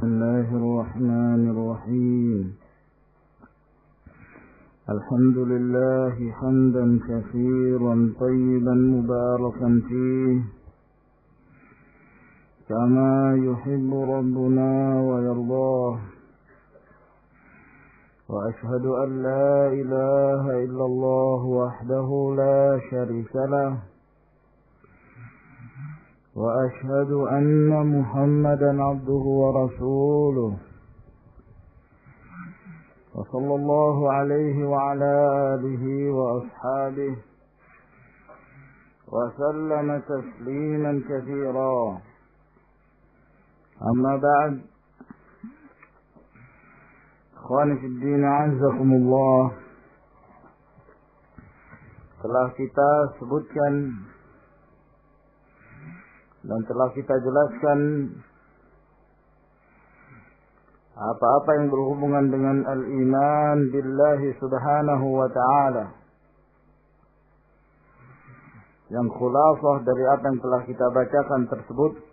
بسم الله الرحمن الرحيم. الحمد لله حمدا كثيرا طيبا مباركا فيه كما يحب ربنا ويرضاه، وأشهد أن لا إله إلا الله وحده لا شريك له، وأشهد أن محمدا عبده ورسوله، وصلى الله عليه وعلى آله وأصحابه وسلم تسليما كثيرا. أما بعد، ikhwani fid din, a'azzakumullah, telah kita sebutkan dan telah kita jelaskan apa-apa yang berhubungan dengan al-iman billahi subhanahu wa ta'ala, yang khulafah dari apa yang telah kita bacakan tersebut,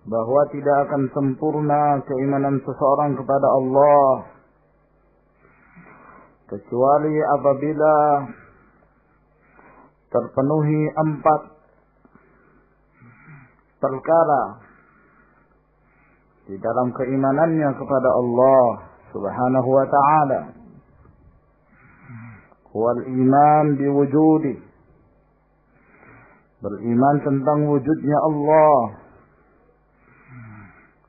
bahwa tidak akan sempurna keimanan seseorang kepada Allah kecuali apabila terpenuhi 4 perkara di dalam keimanannya kepada Allah subhanahu wa ta'ala. Wal iman biwujudi, beriman tentang wujudnya Allah,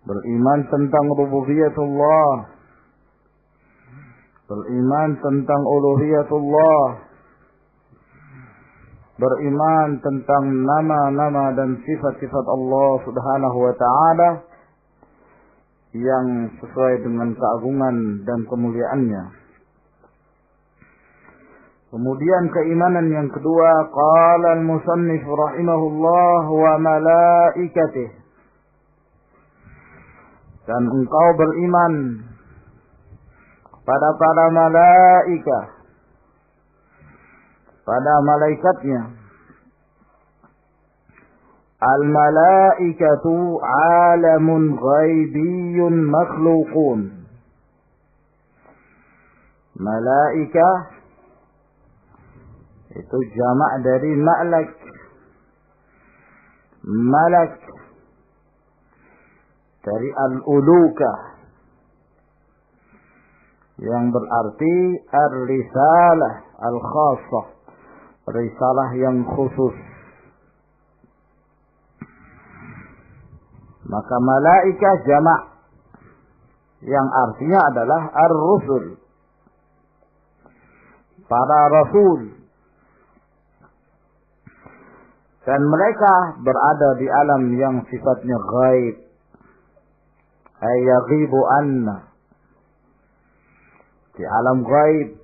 beriman tentang rububiyatullah, beriman tentang uluhiyatullah, beriman tentang nama-nama dan sifat-sifat Allah subhanahu wa ta'ala yang sesuai dengan keagungan dan kemuliaannya. Kemudian keimanan yang kedua, qala al-musannif rahimahullah wa malaikatih, dan engkau beriman pada para malaikat, pada malaikatnya. Al-malaikatu alamun ghaibiyun makhluqun. Malaikah itu jamak dari malak. Malak dari al-ulukah, yang berarti ar-risalah al-khassah, risalah yang khusus. Maka malaikah jamak yang artinya adalah ar-rusul, para rasul. Dan mereka berada di alam yang sifatnya ghaib, ay yaghibu anna, di alam ghaib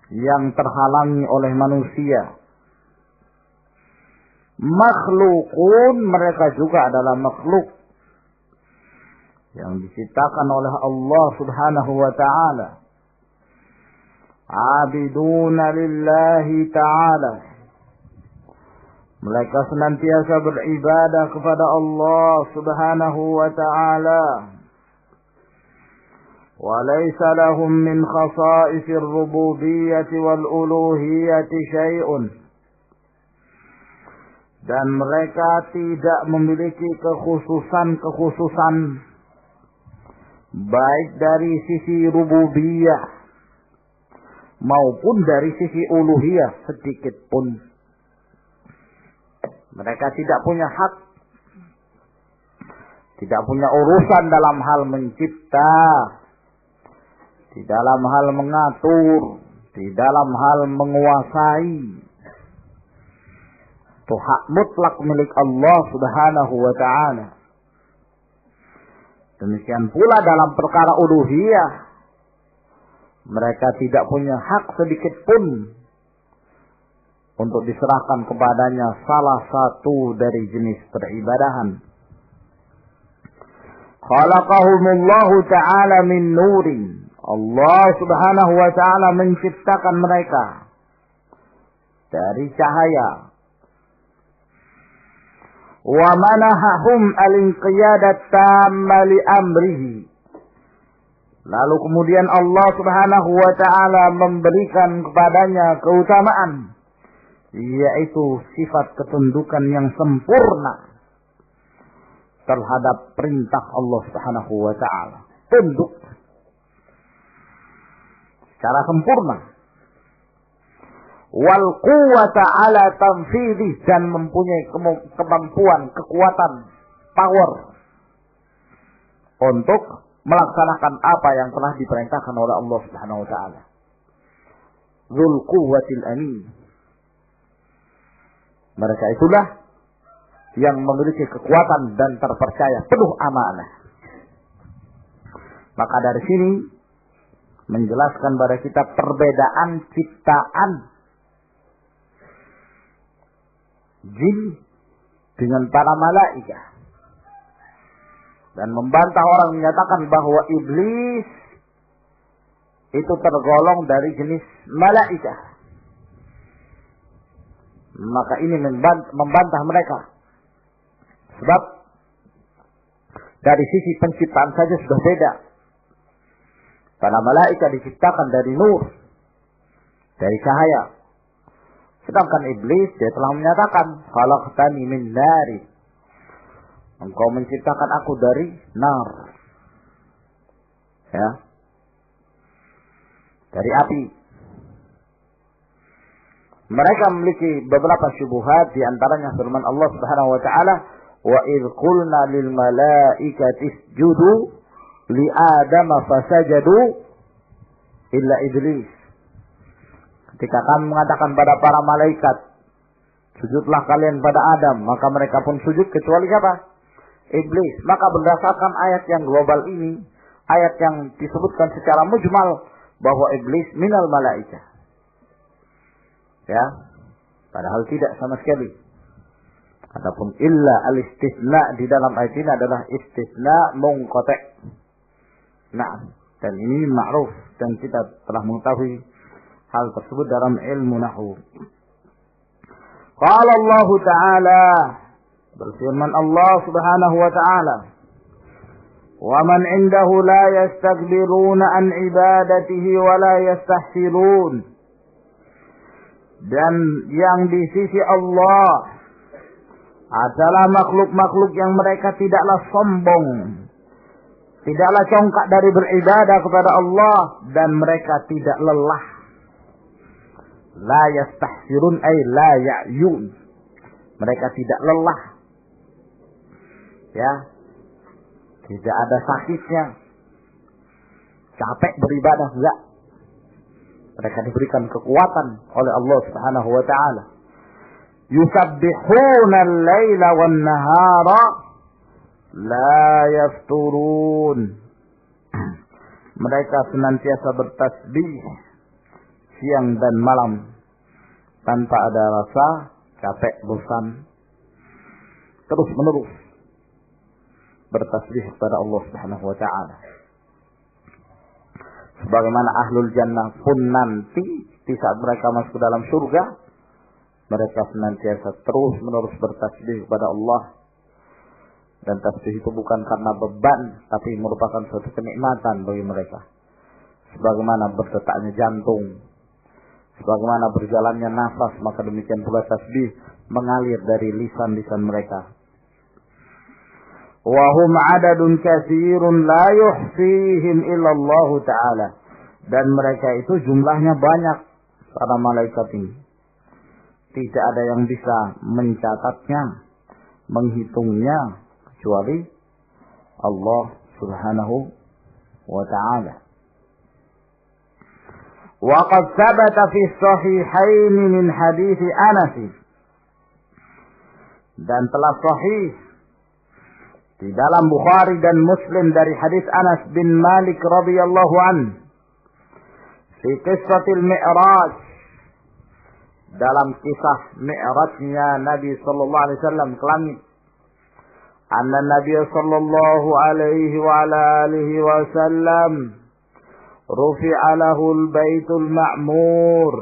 yang terhalangi oleh manusia. Makhlukun, mereka juga adalah makhluk yang diciptakan oleh Allah subhanahu wa ta'ala. Abiduna lillahi ta'ala, mereka senantiasa beribadah kepada Allah subhanahu wa ta'ala. وَلَيْسَ لَهُمْ مِنْ خَصَائِصِ الرُّبُوبِيَّةِ وَالْأُلُوهِيَّةِ شَيْءٌ, dan mereka tidak memiliki kekhususan baik dari sisi rububiyah maupun dari sisi uluhiyah sedikit pun. Mereka tidak punya hak, tidak punya urusan dalam hal mencipta, di dalam hal mengatur, di dalam hal menguasai. Itu hak mutlak milik Allah subhanahu wa ta'ala. Demikian pula dalam perkara uluhiyah, mereka tidak punya hak sedikit pun untuk diserahkan kepadanya salah satu dari jenis peribadahan. Khalaqahumullahu ta'ala min nurin, Allah subhanahu wa ta'ala menciptakan mereka dari cahaya. wa manahahum al-inqiyadat tamma li amrihi. Lalu kemudian Allah Subhanahu wa taala memberikan kepadanya keutamaan, yaitu sifat ketundukan yang sempurna terhadap perintah Allah Subhanahu wa taala. Tunduk secara sempurna. Wal quwwata ala tanfidhi, dan mempunyai kemampuan, kekuatan, power untuk melaksanakan apa yang telah diperintahkan oleh Allah Subhanahu wa taala. Dzul quwwatil amin. Mereka itulah yang memiliki kekuatan dan terpercaya, penuh amanah. Maka dari sini menjelaskan pada kita perbedaan ciptaan jin dengan para malaikat, dan membantah orang menyatakan bahwa iblis itu tergolong dari jenis malaikat. Maka ini membantah mereka, sebab dari sisi penciptaan saja sudah beda. Para malaikat diciptakan dari nur, dari cahaya. Sedangkan iblis dia telah menyatakan, khalaqtani min nari, engkau menciptakan aku dari nar, ya, dari api. Mereka memiliki beberapa syubhat, di antaranya firman Allah Subhanahu wa taala, wa idh qulna lil malaikati isjudu li adama fasajadu illa iblis. Ketika kami mengatakan pada para malaikat, sujudlah kalian pada Adam, maka mereka pun sujud kecuali siapa? Iblis. Maka berdasarkan ayat yang global ini, ayat yang disebutkan secara mujmal bahwa iblis minal malaikah, ya, padahal tidak sama sekali. Adapun illa al-istitsna di dalam ayat ini adalah istitsna munqati'. Nah, dan ini ma'ruf, dan kita telah mengetahui hal tersebut dalam ilmu nahwu. Qala Allah Ta'ala, berfirman Allah Subhanahu wa Ta'ala, wa man 'indahu la yastakbiruna an ibadatihi wa la yastahsirun. Dan yang di sisi Allah adalah makhluk-makhluk yang mereka tidaklah sombong, tidaklah congkak dari beribadah kepada Allah, dan mereka tidak lelah. La yastahsirun ay la ya'yun. Mereka tidak lelah, ya, tidak ada sakitnya, capek beribadah, enggak. Mereka diberikan kekuatan oleh Allah Subhanahu wa taala. Yusabbihuna al-laila wan-nahara la yafturun. Mereka senantiasa bertasbih siang dan malam tanpa ada rasa capek, bosan, terus menerus bertasbih kepada Allah Subhanahu wa taala. Sebagaimana ahlul jannah pun nanti di saat mereka masuk ke dalam surga, mereka senantiasa terus menerus bertasbih kepada Allah. Dan tasbih itu bukan karena beban, tapi merupakan suatu kenikmatan bagi mereka. Sebagaimana berdetaknya jantung, sebagaimana berjalannya nafas, maka demikian pula tasbih mengalir dari lisan-lisan mereka. Wahum adadun katsirun la yuhsihim illallah ta'ala. Dan mereka itu jumlahnya banyak, para malaikat ini. Tidak ada yang bisa mencatatnya, menghitungnya, kecuali Allah Subhanahu wa ta'ala. Wa qad thabata fi sahihain min hadits Anas. Dan telah sahih di dalam Bukhari dan Muslim dari hadis Anas bin Malik radhiyallahu anhu fi qissatil Mi'raj, dalam kisah Mi'rajnya Nabi sallallahu alaihi wasallam ke langit. Anna Nabi sallallahu alaihi wa ala alihi wasallam rufi'a lahu al-baitul ma'mur,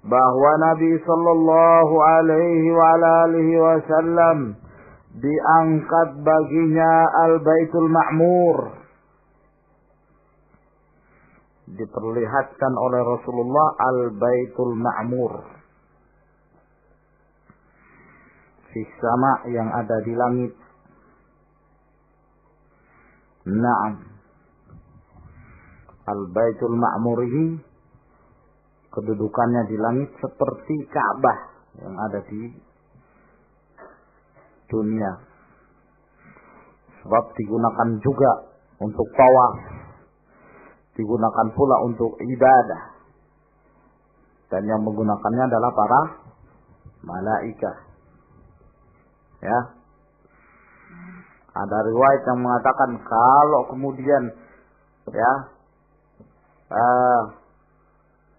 bahwa Nabi sallallahu alaihi wa ala alihi wasallam diangkat baginya Al-Baitul Ma'mur. Diperlihatkan oleh Rasulullah Al-Baitul Ma'mur. Fis sama, yang ada di langit. Naam. Al-Baitul Ma'mur ini kedudukannya di langit seperti Ka'bah yang ada di dunia. Sebab digunakan juga untuk tawaf, digunakan pula untuk ibadah, dan yang menggunakannya adalah para malaikat. Ya, ada riwayat yang mengatakan kalau kemudian ya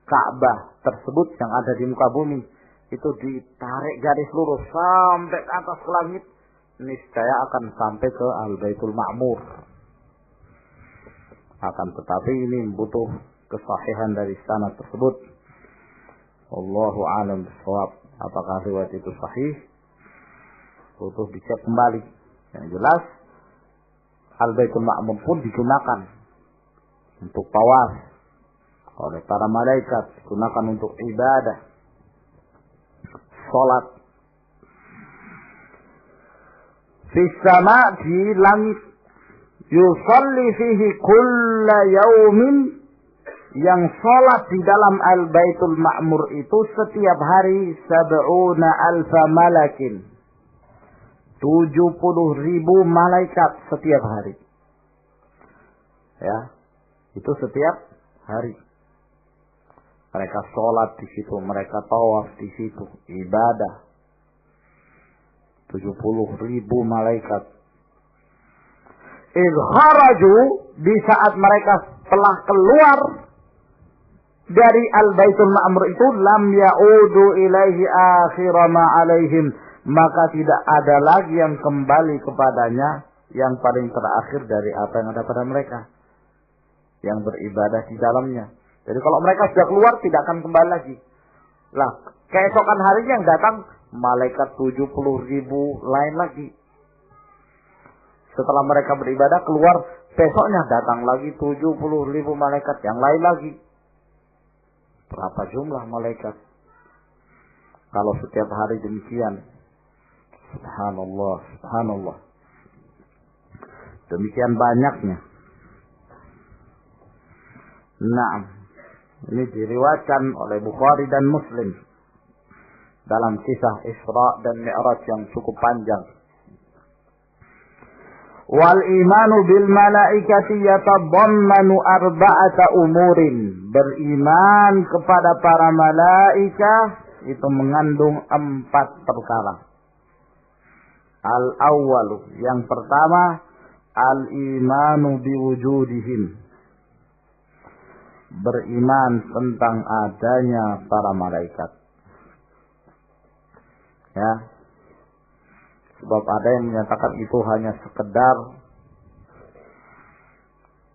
Ka'bah tersebut yang ada di muka bumi itu ditarik garis lurus sampai ke atas langit, niscaya akan sampai ke Al-Baitul Ma'mur. Akan tetapi ini butuh kesahihan dari sanad tersebut. Wallahu a'lam bishawab. Apakah riwayat itu sahih? Butuh dicek kembali. Yang jelas Al-Baitul Ma'mur pun digunakan untuk tawaf oleh para malaikat, digunakan untuk ibadah, salat. Fis sama, di langit. Yusalli fihi kulla yaumin, yang salat di dalam Al-Baitul Ma'mur itu setiap hari 70,000 malakin. 70.000 malaikat setiap hari. Ya, itu setiap hari. Mereka sholat di situ, mereka tawaf di situ, ibadah. 70.000 malaikat. Idh kharaju, di saat mereka telah keluar dari Al-Baitul Ma'mur itu, lam ya'udu ilaihi akhira ma alaihim, maka tidak ada lagi yang kembali kepadanya yang paling terakhir dari apa yang ada pada mereka yang beribadah di dalamnya. Jadi kalau mereka sudah keluar tidak akan kembali lagi. Lah, keesokan harinya yang datang malaikat 70.000 lain lagi. Setelah mereka beribadah keluar, besoknya datang lagi 70.000 malaikat yang lain lagi. Berapa jumlah malaikat? Kalau setiap hari demikian. Subhanallah, subhanallah. Demikian banyaknya. Naam. Ini diriwayatkan oleh Bukhari dan Muslim dalam kisah Isra dan Mi'raj yang cukup panjang. Wal imanu bil malaikati yatadammanu arba'ata umurin. Beriman kepada para malaikat itu mengandung 4 perkara. Al-awwalu, yang pertama, al-imanu biwujudihim. Beriman tentang adanya para malaikat. Ya. Sebab ada yang menyatakan itu hanya sekedar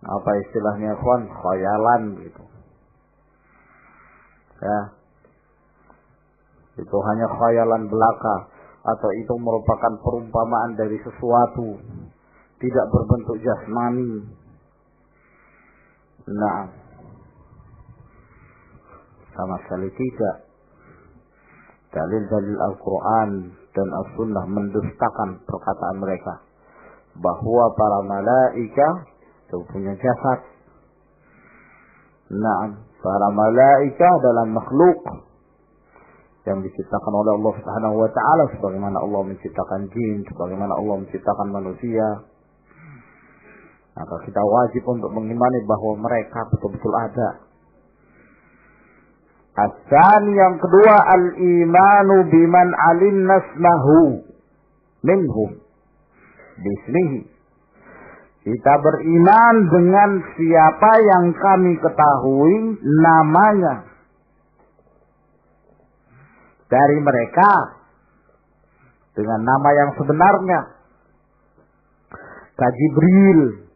apa istilahnya, khayalan gitu. Ya. Itu hanya khayalan belaka, atau itu merupakan perumpamaan dari sesuatu tidak berbentuk jasmani. Nah, sama sekali tidak. Dalil-dalil Al-Quran dan As-Sunnah mendustakan perkataan mereka bahwa para malaikat itu punya jasad. Nah, para malaikat adalah makhluk yang diciptakan oleh Allah Subhanahu wa taala, sebagaimana Allah menciptakan jin, sebagaimana Allah menciptakan manusia. Maka kita wajib untuk mengimani bahwa mereka betul-betul ada. As-sani, yang kedua, al-imanu biman alimna ismahu minhum bismihi. Kita beriman dengan siapa yang kami ketahui namanya dari mereka dengan nama yang sebenarnya. Ka Jibril,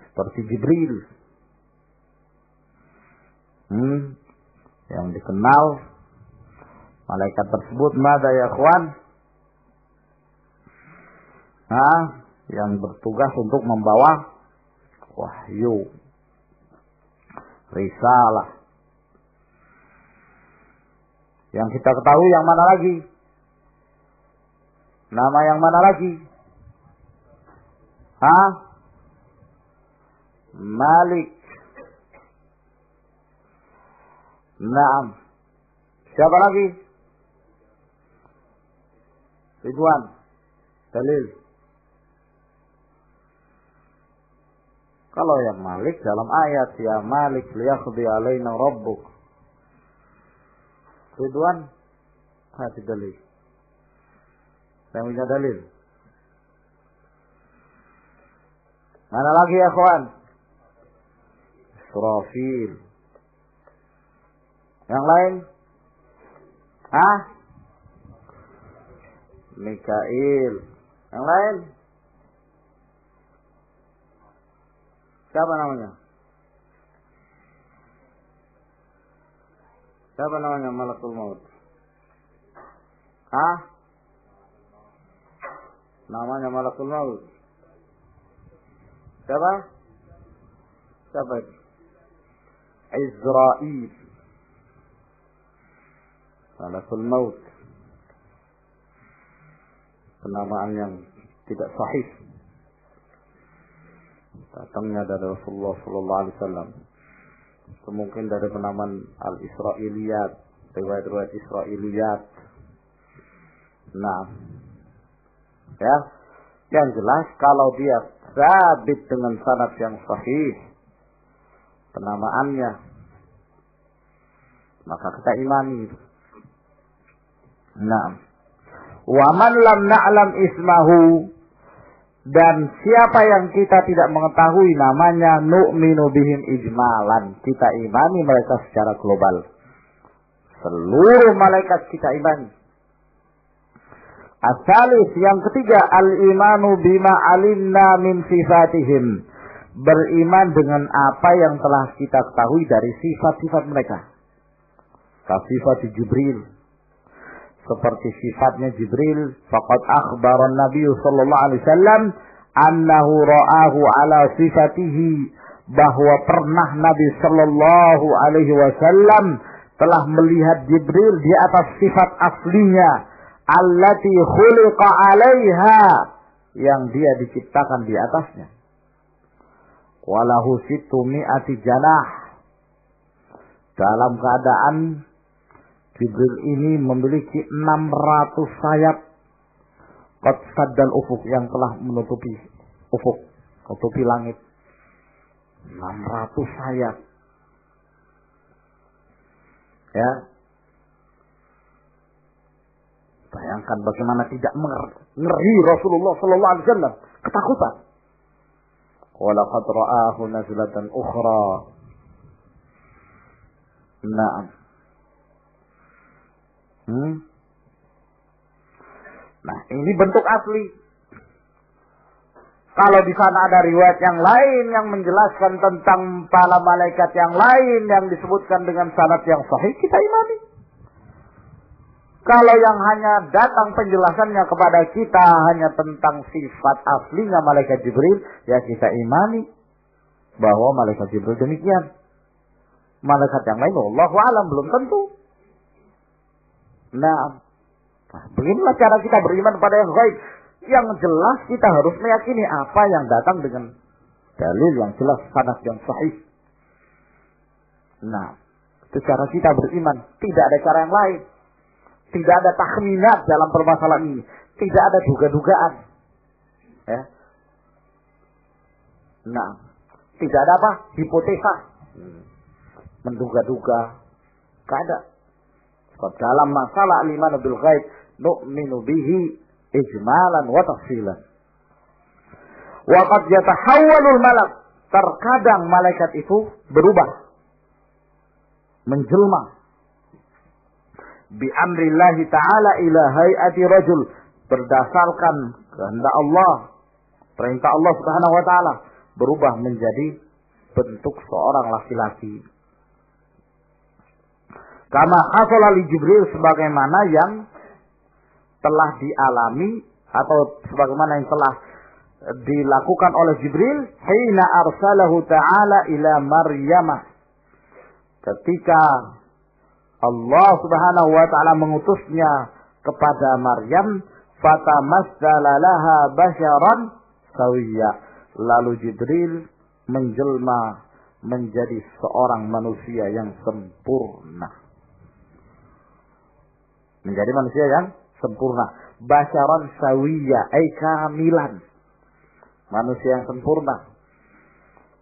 seperti Jibril. Yang dikenal malaikat tersebut, mada ya ikhwan? yang bertugas untuk membawa wahyu, risalah. Yang kita ketahui yang mana lagi? Nama yang mana lagi? Malik. Naam. Siapa lagi? Ridwan. Dalil. Kalau yang Malik dalam ayat, ya Malik liyaqdi alaina rabbuk. Ridwan, hati dalil. Saya punya dalil. Mana lagi ya kawan? Israfil. Yang lain? Mikail. Yang lain? Siapa namanya? Siapa namanya Malakul Maut? Namanya Malakul Maut. Siapa? Siapa itu? Israil. Malakul Maut. Penamaan yang tidak sahih. Datangnya dari Rasulullah sallallahu alaihi wasallam. Mungkin dari penamaan al-Israiliyat, riwayat-riwayat Israiliyat. Nah, ya, yang jelas kalau dia sabit dengan sanad yang sahih penamaannya, maka kita imani. Nah, wa man lam na'lam ismahu, dan siapa yang kita tidak mengetahui namanya, nu'minu bihim ijmalan, kita imani mereka secara global. Seluruh malaikat kita imani. As-salis, yang ketiga, al-imanu bima alimna min sifatihim, beriman dengan apa yang telah kita ketahui dari sifat-sifat mereka. Sifat Jibril, seperti sifatnya Jibril, faqad akhbara Nabi sallallahu alaihi wasallam annahu ra'ahu ala sifatihi, bahwa pernah Nabi sallallahu alaihi wasallam telah melihat Jibril di atas sifat aslinya, allati khuliqa 'alaiha, yang dia diciptakan di atasnya. Walahu situmi'ati janah, dalam keadaan Jibril ini memiliki 600 sayap. Qad saddal ufuk, yang telah menutupi ufuk, menutupi langit. 600 sayap. Ya. Bayangkan bagaimana tidak ngeri Rasulullah sallallahu alaihi wasallam, ketakutan. Wa laqad ra'ahu nazlatan ukhra. Na'am. Nah, ini bentuk asli. Kalau di sana ada riwayat yang lain yang menjelaskan tentang para malaikat yang lain yang disebutkan dengan sanad yang sahih, kita imani. Kalau yang hanya datang penjelasannya kepada kita hanya tentang sifat aslinya malaikat Jibril, ya kita imani bahwa malaikat Jibril demikian. Malaikat yang lain, wallahu a'lam, belum tentu. Nah, beginilah cara kita beriman pada yang gaib. Yang jelas kita harus meyakini apa yang datang dengan dalil yang jelas, sanad yang sahih. Nah, itu cara kita beriman. Tidak ada cara yang lain. Tidak ada takhminat dalam permasalahan ini. Tidak ada duga-dugaan. Ya. Nah, tidak ada apa? Hipotesa. Menduga-duga. Tidak ada. Dalam masalah al-iman bil ghaib, nu'minu bihi ijmalan wa tafsilan. Wa qad yatahawwalul malak, terkadang malaikat itu berubah, menjelma, bi amrillahi ta'ala ila hayati rajul, berdasarkan kehendak Allah, perintah Allah Subhanahu wa taala, berubah menjadi bentuk seorang laki-laki. Kama hasala li Jibril, sebagaimana yang telah dialami atau sebagaimana yang telah dilakukan oleh Jibril hina arsalahu ta'ala ila Maryam, ketika Allah Subhanahu wa taala mengutusnya kepada Maryam, fatamassala laha basyaran sawiyya, lalu Jibril menjelma menjadi seorang manusia yang sempurna. Menjadi manusia yang sempurna. Basyaran sawiyya, ay kamilan. Manusia yang sempurna.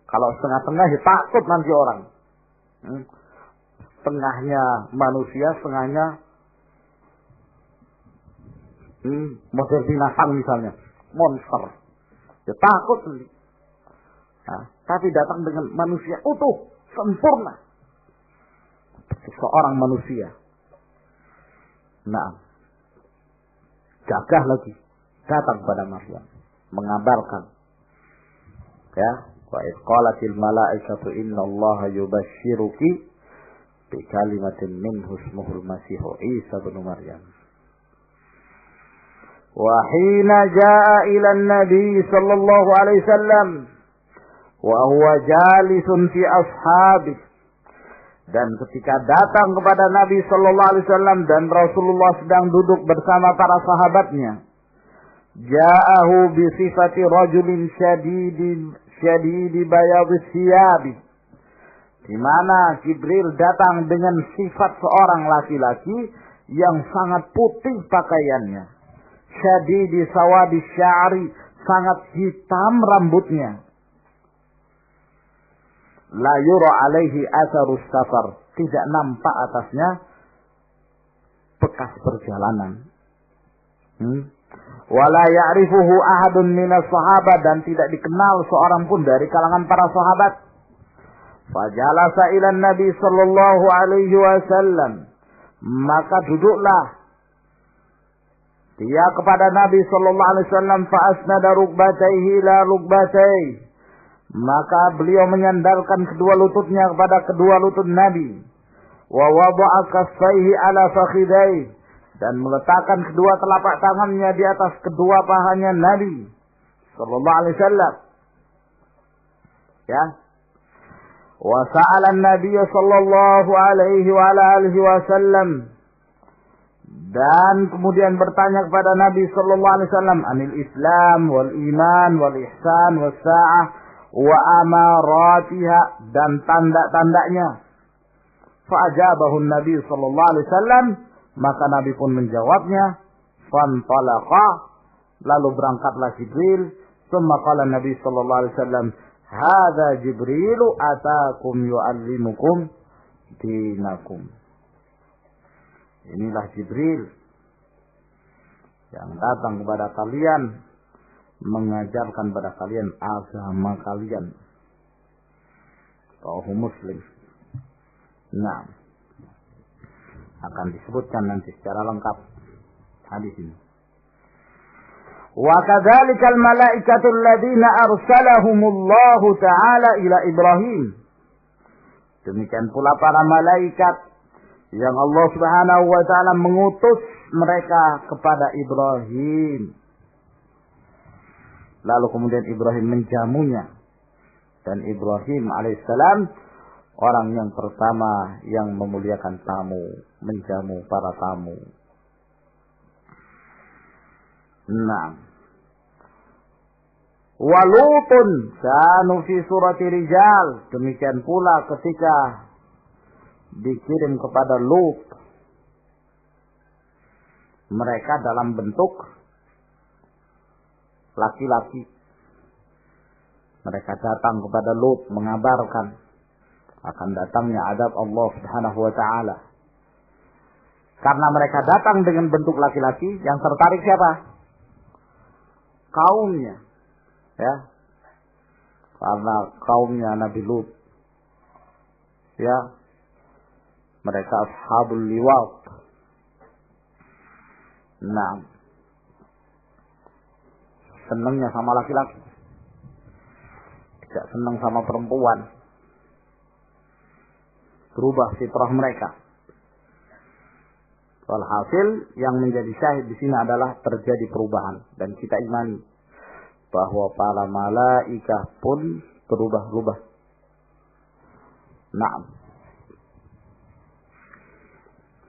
Kalau setengah-tengah ya takut nanti orang. Setengahnya manusia, setengahnya model binatang misalnya. Monster. Ya takut nanti. Nah, tapi datang dengan manusia utuh, sempurna. Seorang manusia. Nah, gagah lagi datang pada Maryam mengabarkan, ya, wa qalatil malaikatu innallaha yubashshiruki bi kalimatin minhu ismuhul masih Isa bin Maryam. Wa hina jaa ila an-nabi sallallahu alaihi wasallam wa huwa jalisun fi ashabihi, dan ketika datang kepada Nabi sallallahu alaihi wasallam dan Rasulullah sedang duduk bersama para sahabatnya, ja'ahu bi sifati rajulin syadidi bayadis siyabi, di mana Jibril datang dengan sifat seorang laki-laki yang sangat putih pakaiannya, syadidi sawadi sya'ri, sangat hitam rambutnya, la yura alaihi atharus safar, tidak nampak atasnya bekas perjalanan. Wala ya'rifuhu ahadun minas sahabat, dan tidak dikenal seorang pun dari kalangan para sahabat. Fajalasa ila Nabi sallallahu alaihi wasallam, maka duduklah dia kepada Nabi sallallahu alaihi wasallam, fa asnada rukbatayhi ila rukbatayhi, maka beliau menyandarkan kedua lututnya kepada kedua lutut Nabi. Wa wada'a kaffaihi ala fakhidaihi, dan meletakkan kedua telapak tangannya di atas kedua pahanya Nabi sallallahu alaihi wasallam. Ya. Wa sa'ala an-nabiy sallallahu alaihi wa alihi wasallam, dan kemudian bertanya kepada Nabi sallallahu alaihi wasallam anil Islam wal iman wal ihsan was sa'ah wa amaratiha, dan tanda-tandanya. Fa'ajabahu Nabi sallallahu alaihi wasallam, maka Nabi pun menjawabnya. Fantalaqa, lalu berangkatlah Jibril. Tsumma qala Nabi sallallahu alaihi wasallam, hadza Jibrilu atakum yu'allimukum dinakum. Inilah Jibril yang datang kepada kalian, mengajarkan pada kalian agama kalian. Rawahu Muslim. Nah, akan disebutkan nanti secara lengkap hadis ini. Wa kadzalika al-malaikatu alladziina arsalahumullahu ta'ala ila Ibrahim. Demikian pula para malaikat yang Allah Subhanahu wa taala mengutus mereka kepada Ibrahim. Lalu kemudian Ibrahim menjamunya. Dan Ibrahim alaihissalam orang yang pertama yang memuliakan tamu, menjamu para tamu. Nah, walutun kanu fi surati rijal, demikian pula ketika dikirim kepada Lut, mereka dalam bentuk laki-laki. Mereka datang kepada Lut mengabarkan akan datangnya azab Allah Subhanahu wa taala. Karena mereka datang dengan bentuk laki-laki, yang tertarik siapa? Kaumnya. Ya. Karena kaumnya Nabi Lut. Ya. Mereka ashabul liwat. Nah, senangnya sama laki-laki, tidak senang sama perempuan. Berubah fitrah mereka. Walhasil yang menjadi syahid di sini adalah terjadi perubahan dan kita imani bahwa para malaikah pun berubah-ubah. Nah,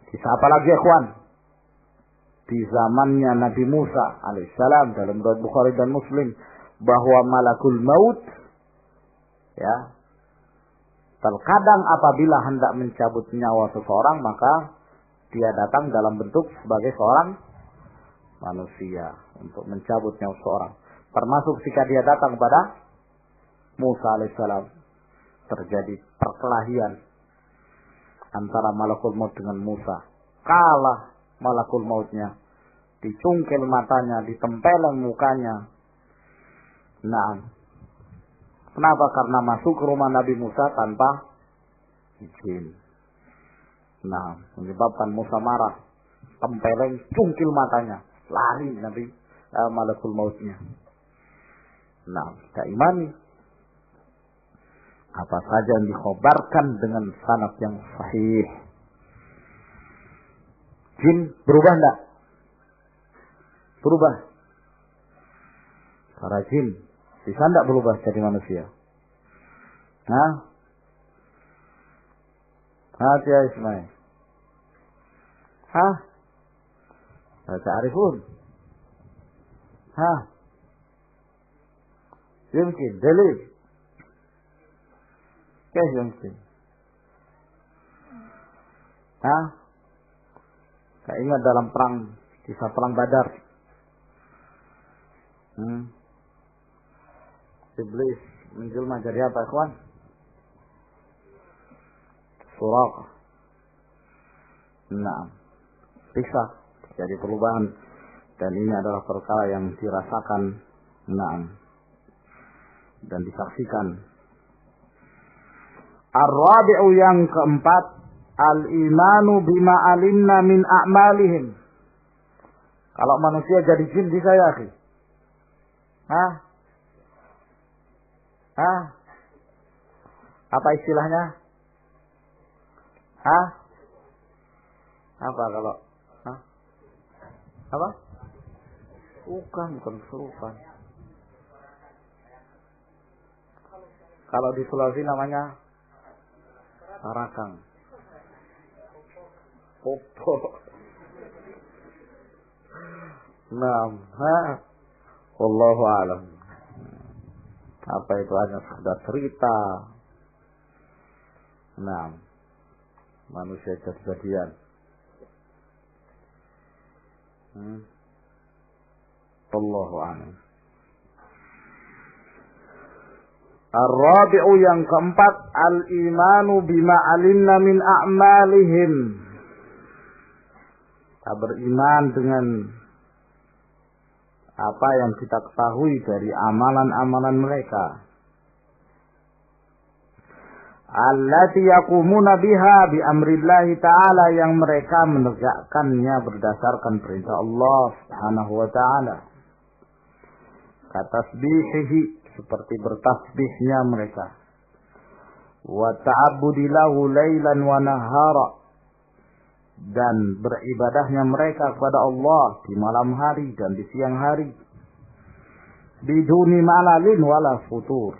kisah apa lagi ikhwan? Di zamannya Nabi Musa alaihissalam dalam riwayat Bukhari dan Muslim bahwa malakul maut ya terkadang apabila hendak mencabut nyawa seseorang maka dia datang dalam bentuk sebagai seorang manusia untuk mencabut nyawa seseorang. Termasuk jika dia datang kepada Musa alaihissalam terjadi perkelahian antara malakul maut dengan Musa. Kalah malakul mautnya, dicungkil matanya, ditempeleng mukanya. Nah, kenapa? Karena masuk ke rumah Nabi Musa tanpa izin. Nah, menyebabkan Musa marah, tempeleng, cungkil matanya, lari Nabi malakul mautnya. Nah, kita imani apa saja yang dikhabarkan dengan sanad yang sahih. Jin berubah enggak? Berubah. Para jin bisa enggak berubah jadi manusia? Hah? Hati ya Ismail. Hah? Baca arifun. Hah? Yumkin. Dalil. Kayak yumkin. Hah? Saya ingat dalam perang, kisah perang Badar. Iblis menjelma jadi apa, ikhwan? Suraqah. Nah, bisa jadi perubahan dan ini adalah perkara yang dirasakan, dan disaksikan. Ar-rabi'u yang keempat, al-imanu bima alimna min a'malihim. Kalau manusia jadi jin bisa ya, akhi? Hah? Apa istilahnya? Apa kalau? Apa? Bukan kesurupan. Kalau di Sulawesi namanya Tarakang. Popo. Wallahu a'lam. Apa itu hanya sekedar cerita? Manusia jadi-jadian. Wallahu a'lam. Ar-rabi'u yang keempat, al-imanu bima alimna min a'malihim. Kita beriman dengan apa yang kita ketahui dari amalan-amalan mereka. Allati yaqumuna biha bi amrillahi ta'ala, yang mereka menegakkannya berdasarkan perintah Allah Subhanahu wa ta'ala. Katasbihihi, seperti bertasbihnya mereka. Wa ta'abbudi lahu lailan wa nahara, dan beribadahnya mereka kepada Allah di malam hari dan di siang hari. Biduni malalin wala futur,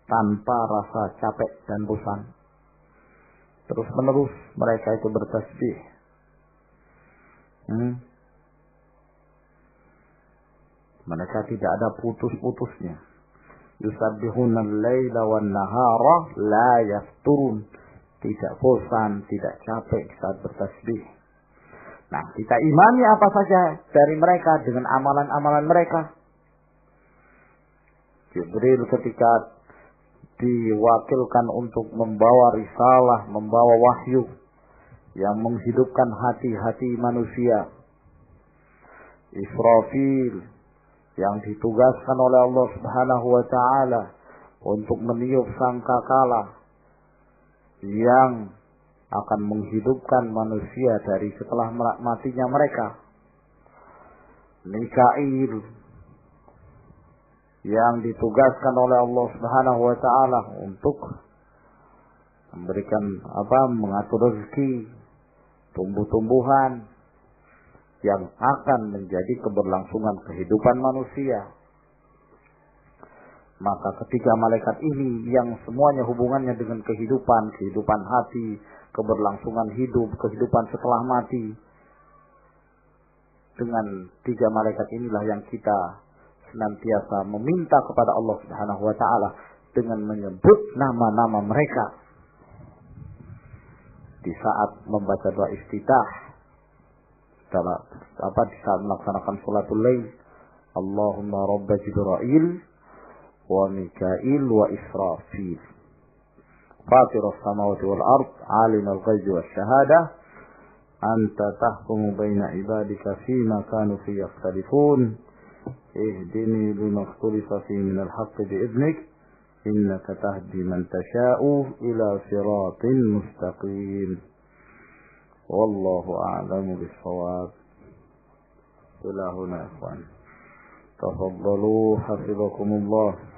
tanpa rasa capek dan bosan. Terus menerus mereka itu bertasbih. Mereka tidak ada putus-putusnya. Yusabbihuna al-laila wan nahara la yafturun. Tidak bosan, tidak capek saat bertasbih. Nah, kita imani apa saja dari mereka dengan amalan-amalan mereka. Jibril ketika diwakilkan untuk membawa risalah, membawa wahyu yang menghidupkan hati-hati manusia. Israfil yang ditugaskan oleh Allah Subhanahu wa ta'ala untuk meniup sangkakala yang akan menghidupkan manusia dari setelah matinya mereka. Mikail yang ditugaskan oleh Allah Subhanahu wa ta'ala untuk memberikan mengatur rezeki, tumbuh-tumbuhan, yang akan menjadi keberlangsungan kehidupan manusia. Maka ketiga malaikat ini yang semuanya hubungannya dengan kehidupan hati, keberlangsungan hidup, kehidupan setelah mati. Dengan tiga malaikat inilah yang kita senantiasa meminta kepada Allah Subhanahu wa taala dengan menyebut nama-nama mereka di saat membaca doa iftitah, di saat melaksanakan salatul lail. Allahumma rabb Jibril wa Mikail wa Israfil fatir as-samawati wal ard alim al-ghaibi wash shahadah anta tahkumu baina ibadika fima kanu fi yakhtalifun ihdini lima ikhtalafa fi min al-haqqi bi'idhnik innaka tahdi man tasha'u ila siratin mustaqim wallahu a'lamu bis-shawab. Ila huna ikhwan, tafaddalu hafizakumullah.